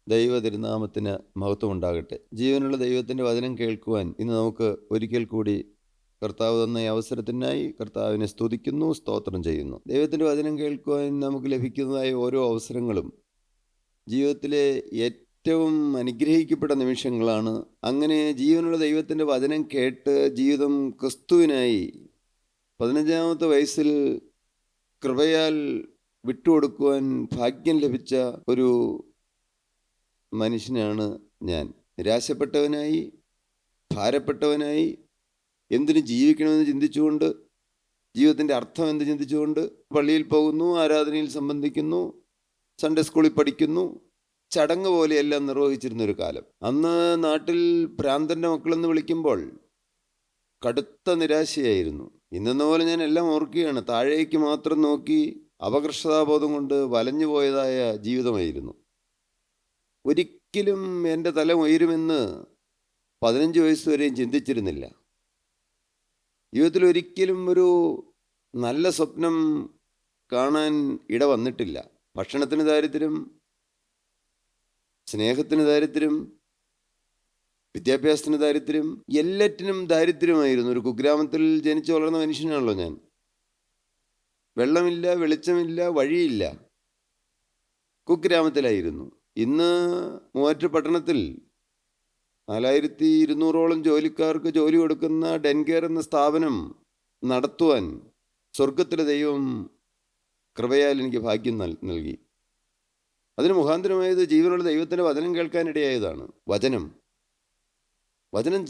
ദൈവ തിരുനാമത്തിന് മഹത്വം ഉണ്ടാകട്ടെ. ജീവനുള്ള ദൈവത്തിൻ്റെ വചനം കേൾക്കുവാൻ ഇന്ന് നമുക്ക് ഒരിക്കൽ കൂടി കർത്താവ് തന്ന ഈ അവസരത്തിനായി കർത്താവിനെ സ്തുതിക്കുന്നു, സ്തോത്രം ചെയ്യുന്നു. ദൈവത്തിൻ്റെ വചനം കേൾക്കുവാൻ നമുക്ക് ലഭിക്കുന്നതായ ഓരോ അവസരങ്ങളും ജീവിതത്തിലെ ഏറ്റവും അനുഗ്രഹിക്കപ്പെട്ട നിമിഷങ്ങളാണ്. അങ്ങനെ ജീവനുള്ള ദൈവത്തിൻ്റെ വചനം കേട്ട് ജീവിതം ക്രിസ്തുവിനായി 15-ാമത്തെ വയസ്സിൽ കൃപയാൽ വിട്ടുകൊടുക്കുവാൻ ഭാഗ്യം ലഭിച്ച ഒരു മനുഷ്യനാണ് ഞാൻ. നിരാശപ്പെട്ടവനായി, ഭാരപ്പെട്ടവനായി, എന്തിനു ജീവിക്കണമെന്ന് ചിന്തിച്ചുകൊണ്ട്, ജീവിതത്തിൻ്റെ അർത്ഥം എന്ത് ചിന്തിച്ചുകൊണ്ട് പള്ളിയിൽ പോകുന്നു, ആരാധനയിൽ സംബന്ധിക്കുന്നു, സൺഡേ സ്കൂളിൽ പഠിക്കുന്നു, ചടങ്ങ് പോലെയെല്ലാം നിർവഹിച്ചിരുന്നൊരു കാലം. അന്ന് നാട്ടിൽ ഭ്രാന്തൻ്റെ മക്കളെന്ന് വിളിക്കുമ്പോൾ കടുത്ത നിരാശയായിരുന്നു. ഇന്നെന്ന പോലെ ഞാൻ എല്ലാം ഓർക്കുകയാണ്. താഴേക്ക് മാത്രം നോക്കി അപകർഷതാബോധം കൊണ്ട് വലഞ്ഞു പോയതായ ജീവിതമായിരുന്നു. ഒരിക്കലും എൻ്റെ തല ഉയരുമെന്ന് 15 വയസ്സ് വരെയും ചിന്തിച്ചിരുന്നില്ല. ജീവിതത്തിൽ ഒരിക്കലും ഒരു നല്ല സ്വപ്നം കാണാൻ ഇട വന്നിട്ടില്ല. ഭക്ഷണത്തിന് ദാരിദ്ര്യം, സ്നേഹത്തിന് ദാരിദ്ര്യം, വിദ്യാഭ്യാസത്തിന് ദാരിദ്ര്യം, എല്ലാറ്റിനും ദാരിദ്ര്യമായിരുന്നു. ഒരു കുഗ്രാമത്തിൽ ജനിച്ചു വളർന്ന മനുഷ്യനാണല്ലോ ഞാൻ. വെള്ളമില്ല, വെളിച്ചമില്ല, വഴിയില്ല. കുഗ്രാമത്തിലായിരുന്നു. ഇന്ന് മൂവാറ്റുപുഴ പട്ടണത്തിൽ 4200ഓളം ജോലിക്കാർക്ക് ജോലി കൊടുക്കുന്ന ഡെൻകെയർ എന്ന സ്ഥാപനം നടത്തുവാൻ സ്വർഗത്തിലെ ദൈവം കൃപയാൽ എനിക്ക് ഭാഗ്യം നൽകി. അതിന് മുഖാന്തരമായത് ജീവനുള്ള ദൈവത്തിൻ്റെ വചനം കേൾക്കാനിടയായതാണ്. വചനം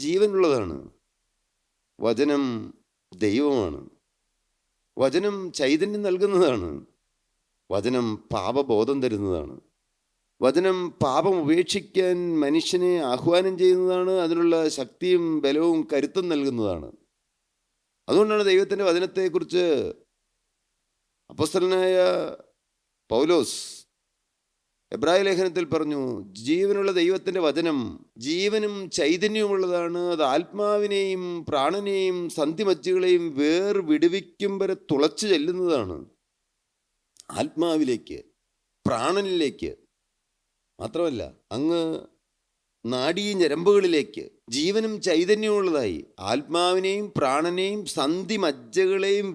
ജീവനുള്ളതാണ്. വചനം ദൈവമാണ്. വചനം ചൈതന്യം നൽകുന്നതാണ്. വചനം പാപബോധം തരുന്നതാണ്. വചനം പാപം ഉപേക്ഷിക്കാൻ മനുഷ്യനെ ആഹ്വാനം ചെയ്യുന്നതാണ്. അതിനുള്ള ശക്തിയും ബലവും കരുത്തും നൽകുന്നതാണ്. അതുകൊണ്ടാണ് ദൈവത്തിൻ്റെ വചനത്തെക്കുറിച്ച് അപ്പോസ്തലനായ പൗലോസ് എബ്രായ ലേഖനത്തിൽ പറഞ്ഞു, ജീവനുള്ള ദൈവത്തിൻ്റെ വചനം ജീവനും ചൈതന്യവുമുള്ളതാണ്. അത് ആത്മാവിനെയും പ്രാണനെയും സന്ധിമജ്ജകളെയും വിടുവിക്കും വരെ തുളച്ചു ചെല്ലുന്നതാണ്. ആത്മാവിലേക്ക്, പ്രാണനിലേക്ക് മാത്രമല്ല, അങ്ങ് നാഡീ ഞരമ്പുകളിലേക്ക് ജീവനും ചൈതന്യമുള്ളതായി ആത്മാവിനെയും പ്രാണനെയും സന്ധിമജ്ജകളെയും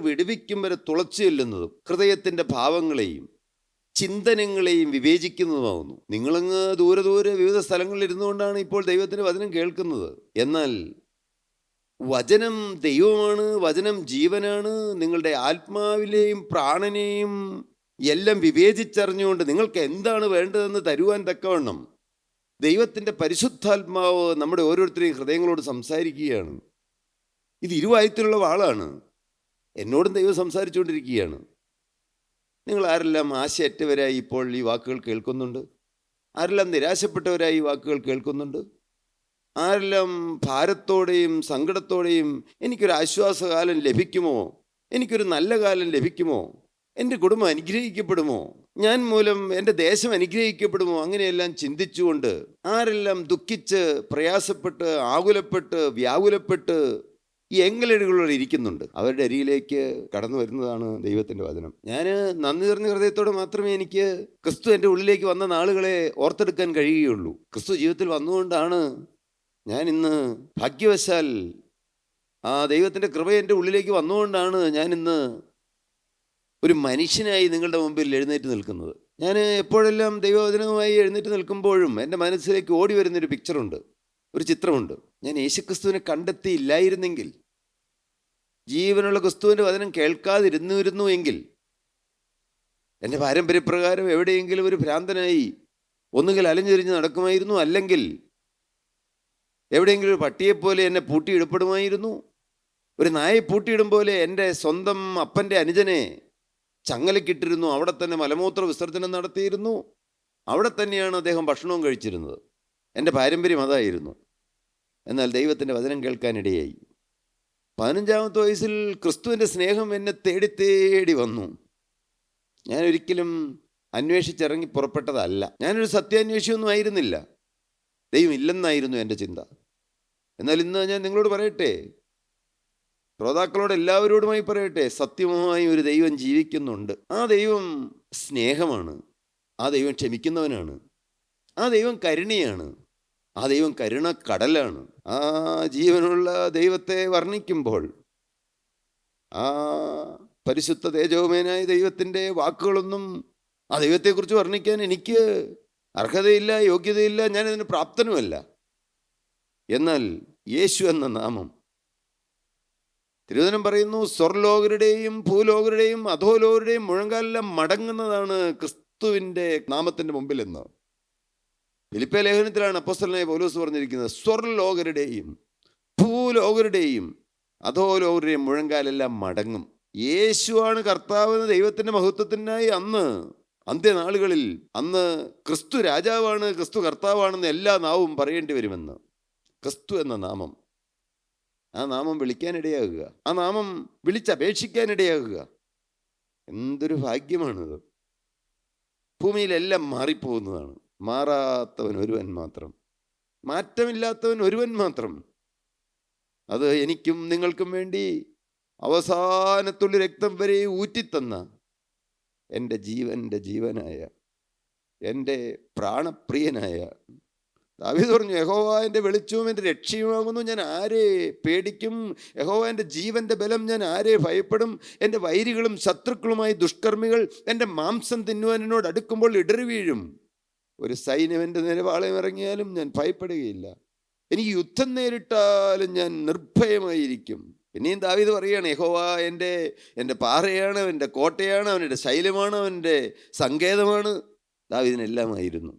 വിടുവിക്കും വരെ തുളച്ചു ചെല്ലുന്നതും ഹൃദയത്തിൻ്റെ ഭാവങ്ങളെയും ചിന്തനങ്ങളെയും വിവേചിക്കുന്നതുമാകുന്നു. നിങ്ങളങ്ങ് ദൂരെ വിവിധ സ്ഥലങ്ങളിൽ ഇരുന്നുകൊണ്ടാണ് ഇപ്പോൾ ദൈവത്തിൻ്റെ വചനം കേൾക്കുന്നത്. എന്നാൽ വചനം ദൈവമാണ്, വചനം ജീവനാണ്. നിങ്ങളുടെ ആത്മാവിലെയും പ്രാണനെയും എല്ലാം വിവേചിച്ചറിഞ്ഞുകൊണ്ട് നിങ്ങൾക്ക് എന്താണ് വേണ്ടതെന്ന് തരുവാൻ തക്കവണ്ണം ദൈവത്തിൻ്റെ പരിശുദ്ധാത്മാവ് നമ്മുടെ ഓരോരുത്തരെയും ഹൃദയങ്ങളോട് സംസാരിക്കുകയാണ്. ഇത് ഇരുവായത്തിലുള്ള വാളാണ്. എന്നോടും ദൈവം സംസാരിച്ചുകൊണ്ടിരിക്കുകയാണ്. നിങ്ങൾ ആരെല്ലാം ആശയറ്റവരായി ഇപ്പോൾ ഈ വാക്കുകൾ കേൾക്കുന്നുണ്ട്? ആരെല്ലാം നിരാശപ്പെട്ടവരായി ഈ വാക്കുകൾ കേൾക്കുന്നുണ്ട്? ആരെല്ലാം ഭാരത്തോടെയും സങ്കടത്തോടെയും എനിക്കൊരു ആശ്വാസകാലം ലഭിക്കുമോ, എനിക്കൊരു നല്ല കാലം ലഭിക്കുമോ, എൻ്റെ കുടുംബം അനുഗ്രഹിക്കപ്പെടുമോ, ഞാൻ മൂലം എൻ്റെ ദേശം അനുഗ്രഹിക്കപ്പെടുമോ, അങ്ങനെയെല്ലാം ചിന്തിച്ചുകൊണ്ട് ആരെല്ലാം ദുഃഖിച്ച് പ്രയാസപ്പെട്ട് ആകുലപ്പെട്ട് വ്യാകുലപ്പെട്ട് ഈ എങ്കലടുകളോട് ഇരിക്കുന്നുണ്ട്, അവരുടെ അരിയിലേക്ക് കടന്നു വരുന്നതാണ് ദൈവത്തിൻ്റെ വചനം. ഞാൻ നന്ദി നിറഞ്ഞ ഹൃദയത്തോടെ മാത്രമേ എനിക്ക് ക്രിസ്തു എൻ്റെ ഉള്ളിലേക്ക് വന്ന നാളുകളെ ഓർത്തെടുക്കാൻ കഴിയുകയുള്ളൂ. ക്രിസ്തു ജീവിതത്തിൽ വന്നുകൊണ്ടാണ് ഞാൻ ഇന്ന് ഭാഗ്യവശാൽ ആ ദൈവത്തിൻ്റെ കൃപ എൻ്റെ ഉള്ളിലേക്ക് വന്നുകൊണ്ടാണ് ഞാൻ ഇന്ന് ഒരു മനുഷ്യനായി നിങ്ങളുടെ മുമ്പിൽ എഴുന്നേറ്റ് നിൽക്കുന്നത്. ഞാൻ എപ്പോഴെല്ലാം ദൈവവചനവുമായി എഴുന്നേറ്റ് നിൽക്കുമ്പോഴും എൻ്റെ മനസ്സിലേക്ക് ഓടി വരുന്നൊരു പിക്ചറുണ്ട്, ഒരു ചിത്രമുണ്ട്. ഞാൻ യേശുക്രിസ്തുവിനെ കണ്ടെത്തിയില്ലായിരുന്നെങ്കിൽ, ജീവനുള്ള ക്രിസ്തുവിൻ്റെ വചനം കേൾക്കാതിരുന്നിരുന്നു എങ്കിൽ, എൻ്റെ പാരമ്പര്യപ്രകാരം എവിടെയെങ്കിലും ഒരു ഭ്രാന്തനായി ഒന്നുകിൽ അലഞ്ഞുതിരിഞ്ഞ് നടക്കുമായിരുന്നു, അല്ലെങ്കിൽ എവിടെയെങ്കിലും ഒരു പട്ടിയെപ്പോലെ എന്നെ പൂട്ടിയിടപ്പെടുമായിരുന്നു. ഒരു നായെ പൂട്ടിയിടും പോലെ എൻ്റെ സ്വന്തം അപ്പൻ്റെ അനുജനെ ചങ്ങലക്കിട്ടിരുന്നു. അവിടെ തന്നെ മലമൂത്ര വിസർജനം നടത്തിയിരുന്നു. അവിടെ തന്നെയാണ് അദ്ദേഹം ഭക്ഷണവും കഴിച്ചിരുന്നത്. എൻ്റെ പാരമ്പര്യം അതായിരുന്നു. എന്നാൽ ദൈവത്തിൻ്റെ വചനം കേൾക്കാനിടയായി. 15-ാമത്തെ വയസ്സിൽ ക്രിസ്തുവിൻ്റെ സ്നേഹം എന്നെ തേടി വന്നു. ഞാനൊരിക്കലും അന്വേഷിച്ചിറങ്ങി പുറപ്പെട്ടതല്ല. ഞാനൊരു സത്യാന്വേഷിയൊന്നും ആയിരുന്നില്ല. ദൈവം ഇല്ലെന്നായിരുന്നു എൻ്റെ ചിന്ത. എന്നാൽ ഇന്ന് ഞാൻ നിങ്ങളോട് പറയട്ടെ, ശ്രോതാക്കളോട് എല്ലാവരോടുമായി പറയട്ടെ, സത്യമായി ഒരു ദൈവം ജീവിക്കുന്നുണ്ട്. ആ ദൈവം സ്നേഹമാണ്. ആ ദൈവം ക്ഷമിക്കുന്നവനാണ്. ആ ദൈവം കരുണയാണ്. ആ ദൈവം കരുണക്കടലാണ്. ആ ജീവനുള്ള ദൈവത്തെ വർണ്ണിക്കുമ്പോൾ, ആ പരിശുദ്ധ തേജോമയനായ ദൈവത്തിൻ്റെ വാക്കുകളൊന്നും ആ ദൈവത്തെക്കുറിച്ച് വർണ്ണിക്കാൻ എനിക്ക് അർഹതയില്ല, യോഗ്യതയില്ല, ഞാനതിന് പ്രാപ്തനുമല്ല. എന്നാൽ യേശു എന്ന നാമം, തിരുവചനം പറയുന്നു, സ്വർലോകരുടെയും ഭൂലോകരുടെയും അധോലോകരുടെയും മുഴങ്കാലെല്ലാം മടങ്ങുന്നതാണ് ക്രിസ്തുവിൻ്റെ നാമത്തിൻ്റെ മുമ്പിലെന്ന് ഫിലിപ്പിയ ലേഖനത്തിലാണ് അപ്പോസ്തലനായ പൗലോസ് പറഞ്ഞിരിക്കുന്നത്. സ്വർലോകരുടെയും ഭൂലോകരുടെയും അധോലോകരുടെയും മുഴങ്കാലെല്ലാം മടങ്ങും. യേശുവാണ് കർത്താവെന്ന് ദൈവത്തിൻ്റെ മഹത്വത്തിനായി അന്ന് അന്ത്യനാളുകളിൽ, അന്ന് ക്രിസ്തു രാജാവാണ്, ക്രിസ്തു കർത്താവാണെന്ന് എല്ലാ നാവും പറയേണ്ടി വരുമെന്ന്. ക്രിസ്തു എന്ന നാമം, ആ നാമം വിളിക്കാനിടയാകുക, ആ നാമം വിളിച്ചപേക്ഷിക്കാനിടയാകുക. എന്തൊരു ഭാഗ്യമാണിത്. ഭൂമിയിലെല്ലാം മാറിപ്പോകുന്നതാണ്. മാറാത്തവൻ ഒരുവൻ മാത്രം, മാറ്റമില്ലാത്തവൻ ഒരുവൻ മാത്രം. അത് എനിക്കും നിങ്ങൾക്കും വേണ്ടി അവസാനത്തുള്ളി രക്തം വരെ ഊറ്റിത്തന്ന എൻ്റെ ജീവൻ്റെ ജീവനായ, എൻ്റെ പ്രാണപ്രിയനായ ദാവീദ് പറഞ്ഞു, യഹോവ എൻ്റെ വെളിച്ചവും എൻ്റെ രക്ഷയുമാകുന്നു, ഞാൻ ആരെ പേടിക്കും? യഹോവ എൻ്റെ ജീവൻ്റെ ബലം, ഞാൻ ആരെ ഭയപ്പെടും? എൻ്റെ വൈരികളും ശത്രുക്കളുമായി ദുഷ്കർമ്മികൾ എൻ്റെ മാംസം തിന്നുവാൻ എന്നോട് അടുക്കുമ്പോൾ ഇടറി വീഴും. ഒരു സൈന്യം എൻ്റെ നിലപാളയം ഇറങ്ങിയാലും ഞാൻ ഭയപ്പെടുകയില്ല. എനിക്ക് യുദ്ധം നേരിട്ടാലും ഞാൻ നിർഭയമായിരിക്കും. പിന്നെയും ദാവീദ് പറയുകയാണ്, യഹോവ എൻ്റെ പാറയാണ്, എൻ്റെ കോട്ടയാണ്, അവൻ്റെ ശൈലമാണ്, അവൻ്റെ സങ്കേതമാണ്. ദാവീദിനെല്ലാമായിരുന്നു.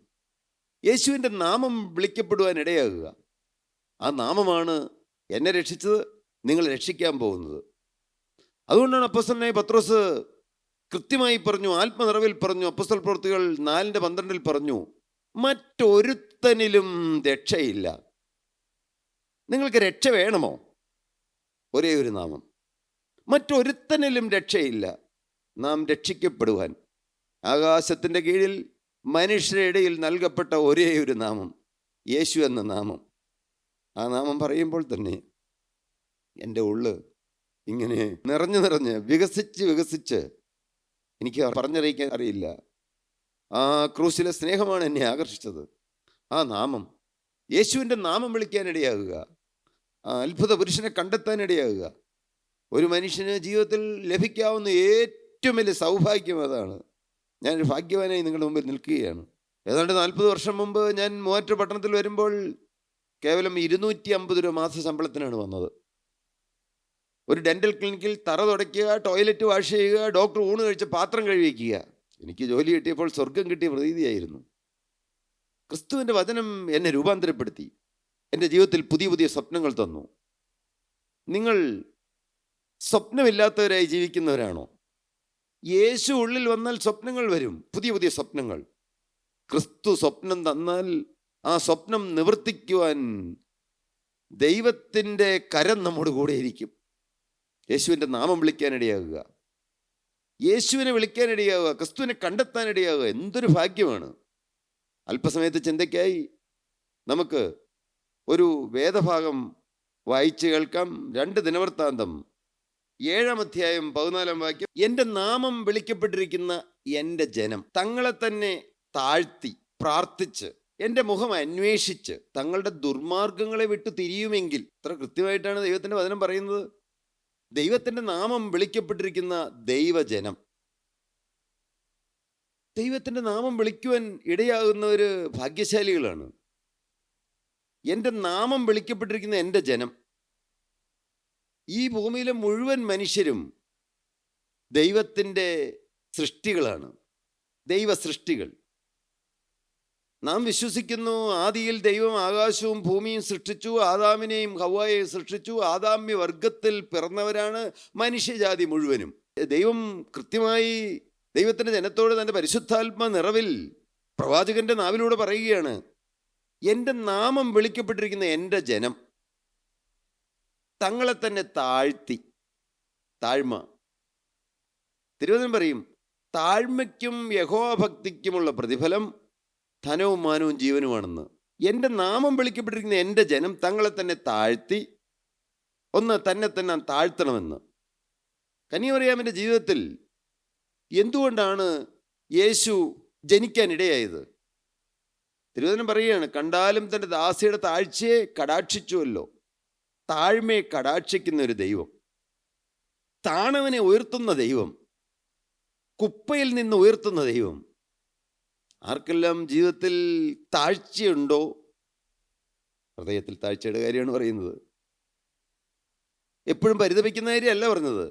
യേശുവിൻ്റെ നാമം വിളിക്കപ്പെടുവാൻ ഇടയാകുക. ആ നാമമാണ് എന്നെ രക്ഷിച്ചത്, നിങ്ങളെ രക്ഷിക്കാൻ പോകുന്നത്. അതുകൊണ്ടാണ് അപ്പോസ്തലനായ പത്രോസ് കൃത്യമായി പറഞ്ഞു, ആത്മനിറവിൽ പറഞ്ഞു, അപ്പോസ്തല പ്രവൃത്തികൾ 4:12 പറഞ്ഞു, മറ്റൊരുത്തനിലും രക്ഷയില്ല. നിങ്ങൾക്ക് രക്ഷ വേണമോ? ഒരേ ഒരു നാമം. മറ്റൊരുത്തനിലും രക്ഷയില്ല. നാം രക്ഷിക്കപ്പെടുവാൻ ആകാശത്തിൻ്റെ കീഴിൽ മനുഷ്യരുടെ ഇടയിൽ നൽകപ്പെട്ട ഒരേ ഒരു നാമം, യേശു എന്ന നാമം. ആ നാമം പറയുമ്പോൾ തന്നെ എൻ്റെ ഉള്ള് ഇങ്ങനെ നിറഞ്ഞ് വികസിച്ച് എനിക്ക് പറഞ്ഞറിയിക്കാൻ അറിയില്ല. ആ ക്രൂശിലെ സ്നേഹമാണ് എന്നെ ആകർഷിച്ചത്. ആ നാമം, യേശുവിൻ്റെ നാമം വിളിക്കാനിടയാകുക, ആ അത്ഭുത പുരുഷനെ കണ്ടെത്താനിടയാകുക. ഒരു മനുഷ്യന് ജീവിതത്തിൽ ലഭിക്കാവുന്ന ഏറ്റവും വലിയ സൗഭാഗ്യം അതാണ്. ഞാനൊരു ഭാഗ്യവാനായി നിങ്ങളുടെ മുമ്പിൽ നിൽക്കുകയാണ്. ഏതാണ്ട് 40 വർഷം മുമ്പ് ഞാൻ മൂവാറ്റുപുഴ പട്ടണത്തിൽ വരുമ്പോൾ കേവലം 250 രൂപ മാസ ശമ്പളത്തിനാണ് വന്നത്. ഒരു ഡെൻ്റൽ ക്ലിനിക്കിൽ തറ തുടയ്ക്കുക, ടോയ്ലറ്റ് വാഷ് ചെയ്യുക, ഡോക്ടർ ഊണ് കഴിച്ച് പാത്രം കഴുകിക്കുക. എനിക്ക് ജോലി കിട്ടിയപ്പോൾ സ്വർഗം കിട്ടിയ പ്രതീതിയായിരുന്നു. ക്രിസ്തുവിൻ്റെ വചനം എന്നെ രൂപാന്തരപ്പെടുത്തി, എൻ്റെ ജീവിതത്തിൽ പുതിയ പുതിയ സ്വപ്നങ്ങൾ തന്നു. നിങ്ങൾ സ്വപ്നമില്ലാത്തവരായി ജീവിക്കുന്നവരാണോ? യേശു ഉള്ളിൽ വന്നാൽ സ്വപ്നങ്ങൾ വരും, പുതിയ പുതിയ സ്വപ്നങ്ങൾ. ക്രിസ്തു സ്വപ്നം തന്നാൽ ആ സ്വപ്നം നിവർത്തിക്കുവാൻ ദൈവത്തിൻ്റെ കരം നമ്മോട് കൂടെ ഇരിക്കും. യേശുവിൻ്റെ നാമം വിളിക്കാനിടയാകുക, യേശുവിനെ വിളിക്കാനിടയാകുക, ക്രിസ്തുവിനെ കണ്ടെത്താനിടയാകുക. എന്തൊരു ഭാഗ്യമാണ്. അല്പസമയത്ത് ചിന്തയ്ക്കായി നമുക്ക് ഒരു വേദഭാഗം വായിച്ച് കേൾക്കാം. 2 ദിനവൃത്താന്തം 7-ാം അധ്യായം 14-ാം വാക്യം. എൻ്റെ നാമം വിളിക്കപ്പെട്ടിരിക്കുന്ന എൻ്റെ ജനം തങ്ങളെ തന്നെ താഴ്ത്തി പ്രാർത്ഥിച്ച് എൻ്റെ മുഖം അന്വേഷിച്ച് തങ്ങളുടെ ദുർമാർഗങ്ങളെ വിട്ടു തിരിയുമെങ്കിൽ. ഇത്ര കൃത്യമായിട്ടാണ് ദൈവത്തിൻ്റെ വചനം പറയുന്നത്. ദൈവത്തിൻ്റെ നാമം വിളിക്കപ്പെട്ടിരിക്കുന്ന ദൈവജനം, ദൈവത്തിൻ്റെ നാമം വിളിക്കുവാൻ ഇടയാകുന്നവർ ഭാഗ്യശാലികളാണ്. എൻ്റെ നാമം വിളിക്കപ്പെട്ടിരിക്കുന്ന എൻ്റെ ജനം, ഈ ഭൂമിയിലെ മുഴുവൻ മനുഷ്യരും ദൈവത്തിൻ്റെ സൃഷ്ടികളാണ്, ദൈവ സൃഷ്ടികൾ. നാം വിശ്വസിക്കുന്നു, ആദിയിൽ ദൈവം ആകാശവും ഭൂമിയും സൃഷ്ടിച്ചു, ആദാമിനെയും ഹവ്വായെയും സൃഷ്ടിച്ചു. ആദാമ്യ വർഗത്തിൽ പിറന്നവരാണ് മനുഷ്യജാതി മുഴുവനും. ദൈവം കൃത്യമായി ദൈവത്തിൻ്റെ ജനത്തോട് തൻ്റെ പരിശുദ്ധാത്മ നിറവിൽ പ്രവാചകന്റെ നാവിലൂടെ പറയുകയാണ്, എൻ്റെ നാമം വിളിക്കപ്പെട്ടിരിക്കുന്ന എൻ്റെ ജനം തങ്ങളെ തന്നെ താഴ്ത്തി. താഴ്മ, തിരുവചനം പറയും, താഴ്മയ്ക്കും യഹോവഭക്തിക്കുമുള്ള പ്രതിഫലം ധനവും മാനവും ജീവനുമാണെന്ന്. എൻ്റെ നാമം വിളിക്കപ്പെട്ടിരിക്കുന്ന എൻ്റെ ജനം തങ്ങളെ തന്നെ താഴ്ത്തി, തന്നെ താഴ്ത്തണമെന്ന്. കന്യാമറിയാമിൻ്റെ ജീവിതത്തിൽ എന്തുകൊണ്ടാണ് യേശു ജനിക്കാനിടയായത്? തിരുവചനം പറയുകയാണ്, കണ്ടാലും തൻ്റെ ദാസിയുടെ താഴ്ചയെ കടാക്ഷിച്ചുവല്ലോ. താഴ്മയെ കടാക്ഷിക്കുന്ന ഒരു ദൈവം, താണവനെ ഉയർത്തുന്ന ദൈവം, കുപ്പയിൽ നിന്ന് ഉയർത്തുന്ന ദൈവം. ആർക്കെല്ലാം ജീവിതത്തിൽ താഴ്ചയുണ്ടോ, ഹൃദയത്തിൽ താഴ്ചയുടെ കാര്യമാണ് പറയുന്നത്, എപ്പോഴും പരിതപിക്കുന്ന കാര്യമല്ല പറഞ്ഞത്.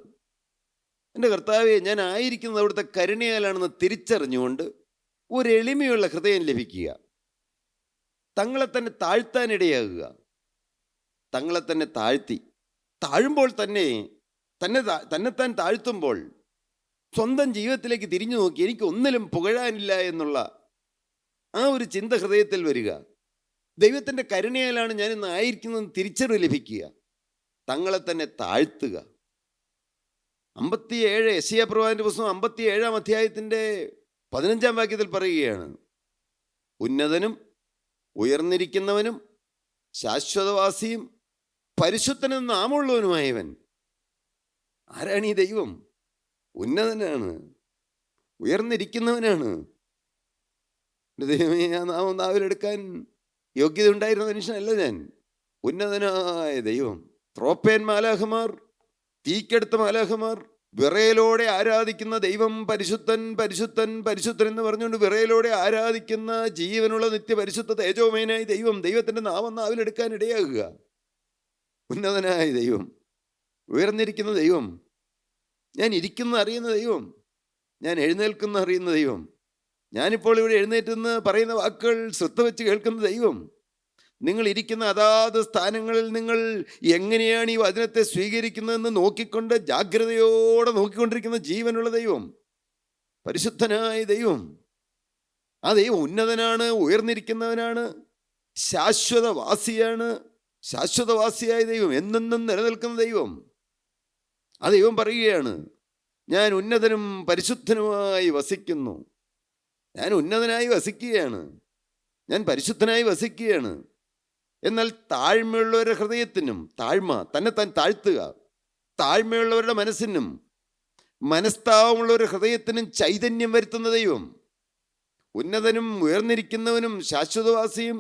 എൻ്റെ കർത്താവേ, ഞാൻ ആയിരിക്കുന്നത് അവിടുത്തെ കരുണയാലാണെന്ന് തിരിച്ചറിഞ്ഞുകൊണ്ട് ഒരു എളിമയുള്ള ഹൃദയം ലഭിക്കുക, തങ്ങളെ തന്നെ താഴ്ത്താനിടയാകുക. തങ്ങളെ തന്നെ താഴുമ്പോൾ തന്നെത്താൻ താഴ്ത്തുമ്പോൾ സ്വന്തം ജീവിതത്തിലേക്ക് തിരിഞ്ഞു നോക്കി എനിക്ക് ഒന്നിലും പുകഴാനില്ല എന്നുള്ള ആ ഒരു ചിന്ത ഹൃദയത്തിൽ വരിക. ദൈവത്തിൻ്റെ കരുണയാലാണ് ഞാൻ ഇന്ന് ആയിരിക്കുന്നതെന്ന് തിരിച്ചറിവ് ലഭിക്കുക, തങ്ങളെ തന്നെ താഴ്ത്തുക. 57 യെശയ്യാ പ്രവാചകന്റെ പുസ്തകം 57-ാം അധ്യായത്തിൻ്റെ 15-ാം വാക്യത്തിൽ പറയുകയാണ്, ഉന്നതനും ഉയർന്നിരിക്കുന്നവനും ശാശ്വതവാസിയും പരിശുദ്ധനും നാമമുള്ളവനുമായവൻ. ആരാണ് ഈ ദൈവം? ഉന്നതനാണ്, ഉയർന്നിരിക്കുന്നവനാണ്. ദൈവമേ, ആ നാമം നാവിലെടുക്കാൻ യോഗ്യത ഉണ്ടായിരുന്ന മനുഷ്യനല്ല ഞാൻ. ഉന്നതനായ ദൈവം. ത്രോപ്പേൻ മാലാഖമാർ, തീക്കെടുത്ത മാലാഖമാർ വിറയലോടെ ആരാധിക്കുന്ന ദൈവം പരിശുദ്ധൻ പരിശുദ്ധൻ പരിശുദ്ധൻ എന്ന് പറഞ്ഞുകൊണ്ട് വിറയലോടെ ആരാധിക്കുന്ന ജീവനുള്ള നിത്യപരിശുദ്ധ തേജോമയനായ ദൈവം, ദൈവത്തിൻ്റെ നാമം നാവിലെടുക്കാൻ ഇടയാകുക. ഉന്നതനായ ദൈവം, ഉയർന്നിരിക്കുന്ന ദൈവം, ഞാൻ ഇരിക്കുന്ന അറിയുന്ന ദൈവം, ഞാൻ എഴുന്നേൽക്കുന്ന അറിയുന്ന ദൈവം, ഞാനിപ്പോൾ ഇവിടെ എഴുന്നേറ്റെന്ന് പറയുന്ന വാക്കുകൾ ശ്രദ്ധ വെച്ച് കേൾക്കുന്ന ദൈവം, നിങ്ങൾ ഇരിക്കുന്ന അതാത് സ്ഥാനങ്ങളിൽ നിങ്ങൾ എങ്ങനെയാണ് ഈ വചനത്തെ സ്വീകരിക്കുന്നതെന്ന് നോക്കിക്കൊണ്ട് ജാഗ്രതയോടെ നോക്കിക്കൊണ്ടിരിക്കുന്ന ജീവനുള്ള ദൈവം, പരിശുദ്ധനായ ദൈവം. ആ ദൈവം ഉന്നതനാണ്, ഉയർന്നിരിക്കുന്നവനാണ്, ശാശ്വതവാസിയാണ്. ശാശ്വതവാസിയായ ദൈവം, എന്നെന്നും നിലനിൽക്കുന്ന ദൈവം. ആ ദൈവം പറയുകയാണ്, ഞാൻ ഉന്നതനും പരിശുദ്ധനുമായി വസിക്കുന്നു. ഞാൻ ഉന്നതനായി വസിക്കുകയാണ്, ഞാൻ പരിശുദ്ധനായി വസിക്കുകയാണ്. എന്നാൽ താഴ്മയുള്ളവരുടെ ഹൃദയത്തിനും തന്നെത്താൻ താഴ്ത്തുക, താഴ്മയുള്ളവരുടെ മനസ്സിനും മനസ്താവമുള്ളവരുടെ ഹൃദയത്തിനും ചൈതന്യം വരുത്തുന്ന ദൈവം. ഉന്നതനും ഉയർന്നിരിക്കുന്നവനും ശാശ്വതവാസിയും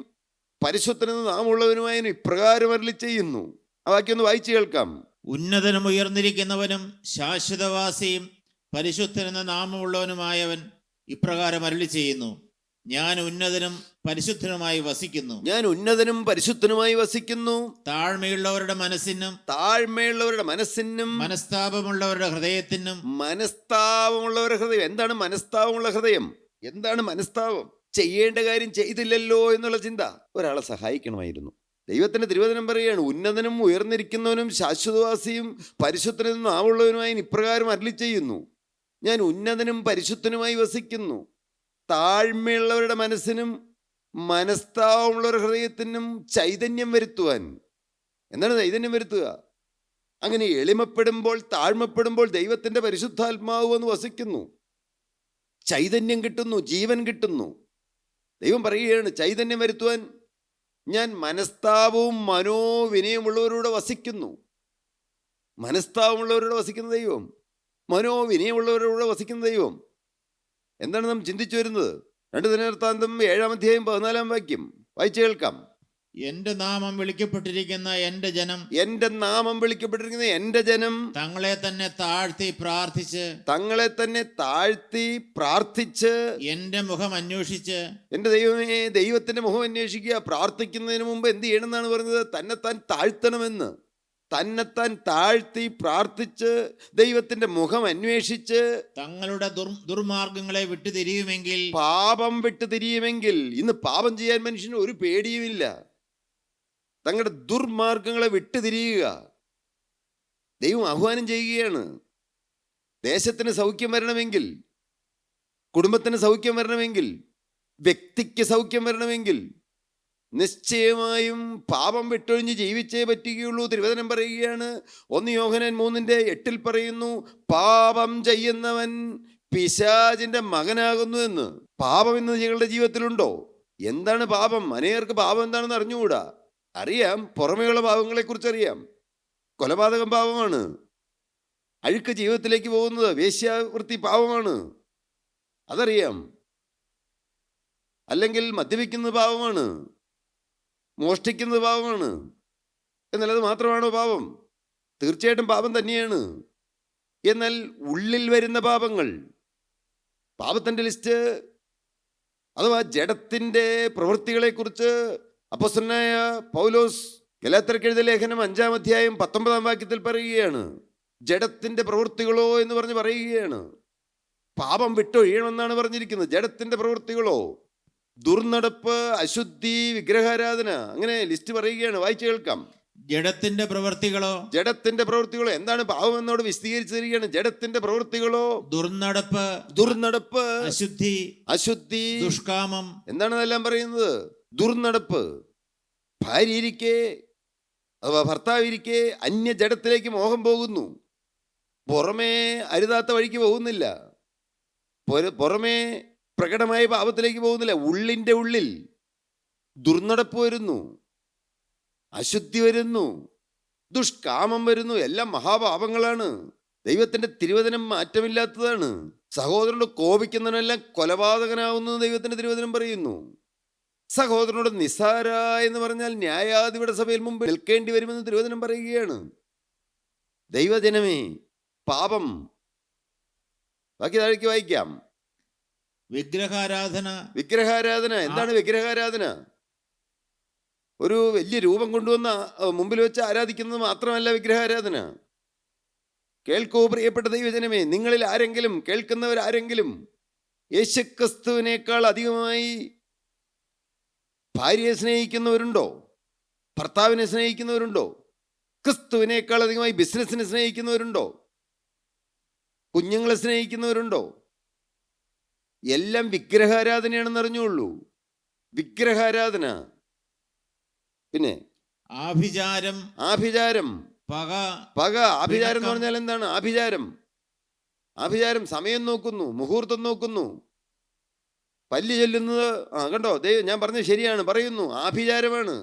പരിശുദ്ധനെന്ന് നാമുള്ളവനുമായവനും ഇപ്രകാരം അരുളി ചെയ്യുന്നു. ആ വാക്യം ഒന്ന് വായിച്ചു കേൾക്കാം. ഉന്നതനും ഉയർന്നിരിക്കുന്നവനും ശാശ്വതവാസിയും പരിശുദ്ധനെന്ന നാമമുള്ളവനുമായവൻ ഇപ്രകാരം അരുളി ചെയ്യുന്നു, ഞാൻ ഉന്നതനും പരിശുദ്ധനുമായി വസിക്കുന്നു. ഞാൻ ഉന്നതനും പരിശുദ്ധനുമായി വസിക്കുന്നു. താഴ്മയുള്ളവരുടെ മനസ്സിനും മനസ്താപമുള്ളവരുടെ ഹൃദയത്തിനും. മനസ്താപമുള്ളവരുടെ ഹൃദയം. എന്താണ് മനസ്താപമുള്ള ഹൃദയം? എന്താണ് മനസ്താപം? ചെയ്യേണ്ട കാര്യം ചെയ്തില്ലല്ലോ എന്നുള്ള ചിന്ത. ഒരാളെ സഹായിക്കണമായിരുന്നു. ദൈവത്തിന്റെ തിരുവചനം പറയുകയാണ്, ഉന്നതനും ഉയർന്നിരിക്കുന്നവനും ശാശ്വതവാസിയും പരിശുദ്ധനും നാമുള്ളവനുമായി ഇപ്രകാരം അരുളി ചെയ്യുന്നു, ഞാൻ ഉന്നതനും പരിശുദ്ധനുമായി വസിക്കുന്നു. താഴ്മയുള്ളവരുടെ മനസ്സിനും മനസ്താവമുള്ളവരുടെ ഹൃദയത്തിനും ചൈതന്യം വരുത്തുവാൻ. എന്താണ് ചൈതന്യം വരുത്തുക? അങ്ങനെ എളിമപ്പെടുമ്പോൾ, താഴ്മപ്പെടുമ്പോൾ ദൈവത്തിൻ്റെ പരിശുദ്ധാത്മാവ് വന്ന് വസിക്കുന്നു, ചൈതന്യം കിട്ടുന്നു, ജീവൻ കിട്ടുന്നു. ദൈവം പറയുകയാണ്, ചൈതന്യം വരുത്തുവാൻ ഞാൻ മനസ്താപവും മനോവിനയമുള്ളവരോട് വസിക്കുന്നു. മനസ്താപമുള്ളവരോട് വസിക്കുന്ന ദൈവം, മനോവിനയമുള്ളവരോട് വസിക്കുന്ന ദൈവം. എന്താണ് നാം ചിന്തിച്ചു വരുന്നത്? 2 ദിനവൃത്താന്തം 7-ാം അധ്യായം 14-ാം വാക്യം വായിച്ചു കേൾക്കാം. എന്റെ നാമം വിളിക്കപ്പെട്ടിരിക്കുന്ന എന്റെ ജനം തങ്ങളെ തന്നെ താഴ്ത്തി പ്രാർത്ഥിച്ച് എന്റെ മുഖം അന്വേഷിച്ച്. എന്റെ ദൈവമേ, ദൈവത്തിന്റെ മുഖം അന്വേഷിക്കുക. പ്രാർത്ഥിക്കുന്നതിന് മുമ്പ് എന്ത് ചെയ്യണമെന്നാണ് പറഞ്ഞത്? തന്നെത്താൻ താഴ്ത്തണമെന്ന്. തന്നെത്താൻ താഴ്ത്തി പ്രാർത്ഥിച്ച് ദൈവത്തിന്റെ മുഖം അന്വേഷിച്ച് തങ്ങളുടെ ദുർമാർഗങ്ങളെ വിട്ടുതിരിയുമെങ്കിൽ, പാപം വിട്ടുതിരിയുമെങ്കിൽ. ഇന്ന് പാപം ചെയ്യാൻ മനുഷ്യന് ഒരു പേടിയുമില്ല. തങ്ങളുടെ ദുർമാർഗങ്ങളെ വിട്ടുതിരിയുക. ദൈവം ആഹ്വാനം ചെയ്യുകയാണ്. ദേശത്തിന് സൗഖ്യം വരണമെങ്കിൽ, കുടുംബത്തിന് സൗഖ്യം വരണമെങ്കിൽ, വ്യക്തിക്ക് സൗഖ്യം വരണമെങ്കിൽ നിശ്ചയമായും പാപം വിട്ടൊഴിഞ്ഞ് ജീവിച്ചേ പറ്റുകയുള്ളൂ. തിരുവചനം പറയുകയാണ്, 1 യോഹന്നാൻ 3:8 പറയുന്നു, പാപം ചെയ്യുന്നവൻ പിശാചിന്റെ മകനാകുന്നു എന്ന്. പാപം ഇന്ന് നിങ്ങളുടെ ജീവിതത്തിലുണ്ടോ? എന്താണ് പാപം? അനേകർക്ക് പാപം എന്താണെന്ന് അറിഞ്ഞുകൂടാ. അറിയാം, പുറമേയുള്ള പാപങ്ങളെക്കുറിച്ച് അറിയാം. കൊലപാതകം പാപമാണ്, അഴുക്ക് ജീവിതത്തിലേക്ക് പോകുന്നത് വേശ്യാവൃത്തി പാപമാണ്, അതറിയാം. അല്ലെങ്കിൽ മദ്യപിക്കുന്നത് പാപമാണ്, മോഷ്ടിക്കുന്നത് പാപമാണ് എന്നുള്ളത് മാത്രമാണോ പാപം? തീർച്ചയായിട്ടും പാപം തന്നെയാണ്. എന്നാൽ ഉള്ളിൽ വരുന്ന പാപങ്ങൾ, പാപത്തിൻ്റെ ലിസ്റ്റ് അഥവാ ജഡത്തിൻ്റെ പ്രവൃത്തികളെക്കുറിച്ച് അപ്പോസ്തലനായ പൗലോസ് ഗലാത്യർക്ക് എഴുതിയ ലേഖനം 5-ാം അധ്യായം 19-ാം വാക്യത്തിൽ പറയുകയാണ്. ജഡത്തിൻ്റെ പ്രവൃത്തികളോ എന്ന് പറഞ്ഞ് പറയുകയാണ്. പാപം വിട്ടൊഴിയണമെന്നാണ് പറഞ്ഞിരിക്കുന്നത്. ജഡത്തിൻ്റെ പ്രവൃത്തികളോ, ദുർനടപ്പ്, അശുദ്ധി, വിഗ്രഹാരാധന, അങ്ങനെ ലിസ്റ്റ് പറയുകയാണ്. വായിച്ചു കേൾക്കാം. ജഡത്തിന്റെ പ്രവൃത്തികളോ, ജഡത്തിന്റെ പ്രവൃത്തികളോ എന്താണ് പാപം എന്നോട് വിശദീകരിച്ചു തരികയാണ്. ജഡത്തിന്റെ പ്രവൃത്തികളോ, ദുർനടപ്പ്, അശുദ്ധി, ദുഷ്കാമം. എന്താണ് അതെല്ലാം പറയുന്നത്? ദുർനടപ്പ്. ഭാര്യ ഇരിക്കെ അഥവാ ഭർത്താവിരിക്കെ അന്യ ജഡത്തിലേക്ക് മോഹം പോകുന്നു. പുറമേ അരുതാത്ത വഴിക്ക് പോകുന്നില്ല, പുറമേ പ്രകടമായ പാപത്തിലേക്ക് പോകുന്നില്ല. ഉള്ളിൻ്റെ ഉള്ളിൽ ദുർനടപ്പ് വരുന്നു, അശുദ്ധി വരുന്നു, ദുഷ്കാമം വരുന്നു. എല്ലാം മഹാപാപങ്ങളാണ്. ദൈവത്തിൻ്റെ തിരുവചനം മാറ്റമില്ലാത്തതാണ്. സഹോദരനോട് കോപിക്കുന്നവനെല്ലാം കൊലപാതകനാവുന്നു ദൈവത്തിൻ്റെ തിരുവചനം പറയുന്നു. സഹോദരനോട് നിസ്സാര എന്ന് പറഞ്ഞാൽ ന്യായാധിപരുടെ സഭയിൽ മുമ്പ് നിൽക്കേണ്ടി വരുമെന്ന് തിരുവചനം പറയുകയാണ്. ദൈവജനമേ, പാപം. ബാക്കി താഴേക്ക് വായിക്കാം. വിഗ്രഹാരാധന. എന്താണ് വിഗ്രഹാരാധന? ഒരു വലിയ രൂപം കൊണ്ടുവന്ന മുമ്പിൽ വെച്ച് ആരാധിക്കുന്നത് മാത്രമല്ല വിഗ്രഹാരാധന. കേൾക്കൂ പ്രിയപ്പെട്ട ദൈവജനമേ, നിങ്ങളിൽ ആരെങ്കിലും, കേൾക്കുന്നവരാരെങ്കിലും യേശുക്രിസ്തുവിനേക്കാൾ അധികമായി ഭാര്യയെ സ്നേഹിക്കുന്നവരുണ്ടോ? ഭർത്താവിനെ സ്നേഹിക്കുന്നവരുണ്ടോ? ക്രിസ്തുവിനേക്കാൾ അധികമായി ബിസിനസ്സിനെ സ്നേഹിക്കുന്നവരുണ്ടോ? കുഞ്ഞുങ്ങളെ സ്നേഹിക്കുന്നവരുണ്ടോ? എല്ലാം വിഗ്രഹാരാധനയാണെന്ന് അറിഞ്ഞുള്ളൂ. വിഗ്രഹാരാധന. പിന്നെ ആഭിചാരം. പക. ആഭിചാരം എന്ന് പറഞ്ഞാൽ എന്താണ്? ആഭിചാരം സമയം നോക്കുന്നു, മുഹൂർത്തം നോക്കുന്നു, പല്ല് ചൊല്ലുന്നത്. കണ്ടോ, ദൈവം ഞാൻ പറഞ്ഞത് ശരിയാണ്, പറയുന്നു. ആഭിചാരമാണ്.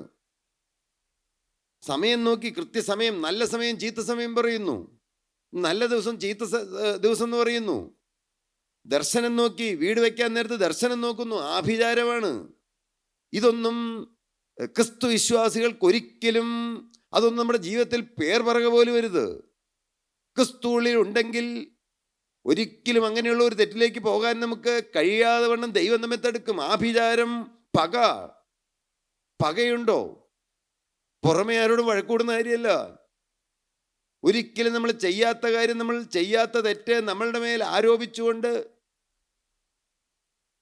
സമയം നോക്കി കൃത്യസമയം, നല്ല സമയം ചീത്ത സമയം പറയുന്നു, നല്ല ദിവസം ചീത്ത ദിവസം എന്ന് പറയുന്നു. ദർശനം നോക്കി വീട് വയ്ക്കാൻ നേരത്ത് ദർശനം നോക്കുന്നു. ആഭിചാരമാണ്. ഇതൊന്നും ക്രിസ്തു വിശ്വാസികൾക്കൊരിക്കലും, അതൊന്നും നമ്മുടെ ജീവിതത്തിൽ പേർ പറക പോലും വരുത്. ക്രിസ്തുവിൽ ഉണ്ടെങ്കിൽ ഒരിക്കലും അങ്ങനെയുള്ള ഒരു തെറ്റിലേക്ക് പോകാൻ നമുക്ക് കഴിയാതെ വണ്ണം ദൈവം നമ്മെ തടുക്കും. ആഭിചാരം, പകയുണ്ടോ? പുറമെ ആരോടും വഴക്കൂടുന്ന കാര്യമല്ല. ഒരിക്കലും നമ്മൾ ചെയ്യാത്ത കാര്യം, നമ്മൾ ചെയ്യാത്ത തെറ്റ് നമ്മളുടെ മേൽ ആരോപിച്ചുകൊണ്ട്,